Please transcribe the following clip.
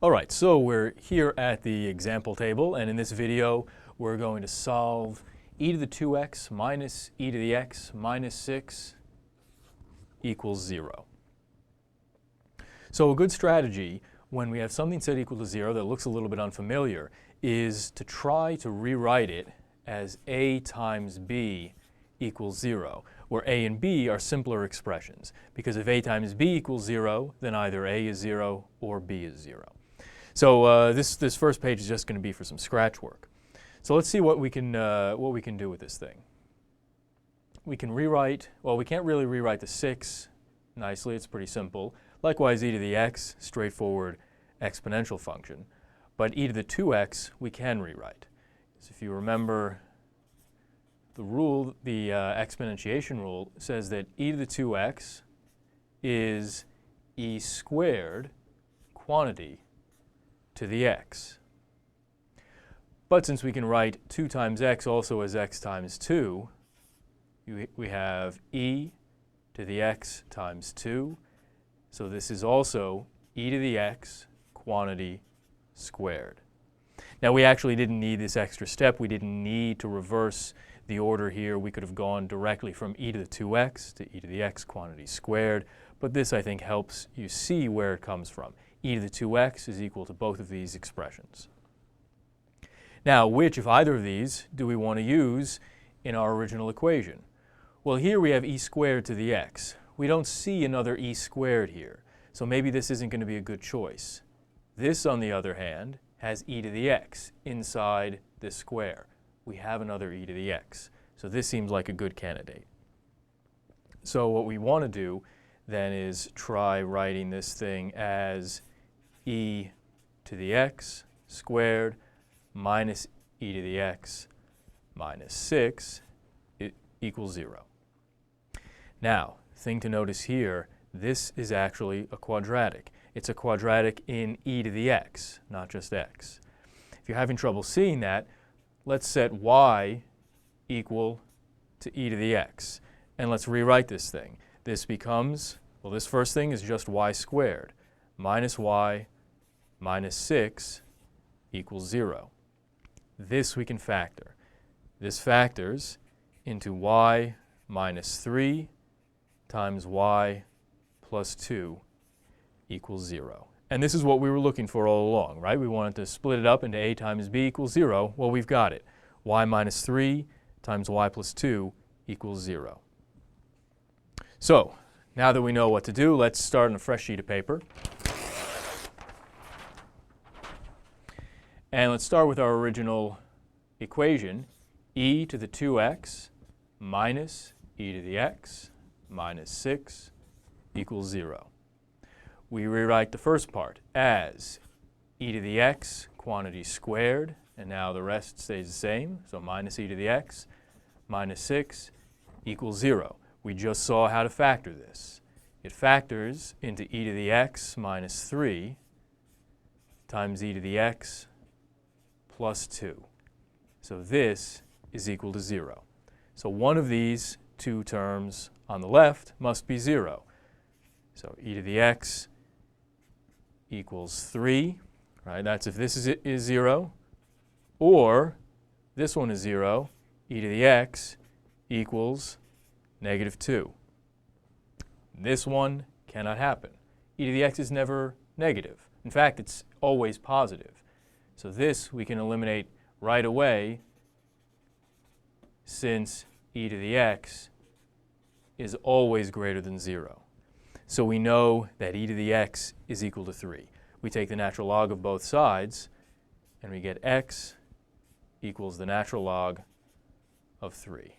All right, so we're here at the example table, and in this video we're going to solve e to the 2x minus e to the x minus 6 equals 0. So a good strategy when we have something set equal to 0 that looks a little bit unfamiliar is to try to rewrite it as a times b equals 0, where a and b are simpler expressions. Because if a times b equals 0, then either a is 0 or b is 0. So this first page is just going to be for some scratch work. So let's see what we can do with this thing. We can rewrite, well, we can't really rewrite the 6 nicely. It's pretty simple. Likewise, e to the x, straightforward exponential function. But e to the 2x, we can rewrite. So if you remember the rule, the exponentiation rule says that e to the 2x is e squared quantity to the x. But since we can write 2 times x also as x times 2, we have e to the x times 2. So this is also e to the x quantity squared. Now we actually didn't need this extra step. We didn't need to reverse the order here. We could have gone directly from e to the 2x to e to the x quantity squared. But this, I think, helps you see where it comes from. E to the 2x is equal to both of these expressions. Now, which, if either of these, do we want to use in our original equation? Well, here we have e squared to the x. We don't see another e squared here, so maybe this isn't going to be a good choice. This, on the other hand, has e to the x inside this square. We have another e to the x, so this seems like a good candidate. So what we want to do then is try writing this thing as e to the x squared minus e to the x minus 6 equals 0. Now, thing to notice here, this is actually a quadratic. It's a quadratic in e to the x, not just x. If you're having trouble seeing that, let's set y equal to e to the x. And let's rewrite this thing. This becomes, well, this first thing is just y squared minus y minus 6 equals 0. This we can factor. This factors into y minus 3 times y plus 2 equals 0. And this is what we were looking for all along, right? We wanted to split it up into a times b equals 0. Well, we've got it. Y minus 3 times y plus 2 equals 0. So, now that we know what to do, let's start on a fresh sheet of paper. And let's start with our original equation, e to the 2x minus e to the x minus 6 equals 0. We rewrite the first part as e to the x quantity squared, and now the rest stays the same, so minus e to the x minus 6 equals 0. We just saw how to factor this. It factors into e to the x minus 3 times e to the x plus 2. So this is equal to 0. So one of these two terms on the left must be 0. So e to the x equals 3, right? That's if this is 0. Or this one is 0, e to the x equals negative 2. This one cannot happen. E to the x is never negative. In fact, it's always positive. So this we can eliminate right away since e to the x is always greater than 0. So we know that e to the x is equal to 3. We take the natural log of both sides, and we get x equals the natural log of 3.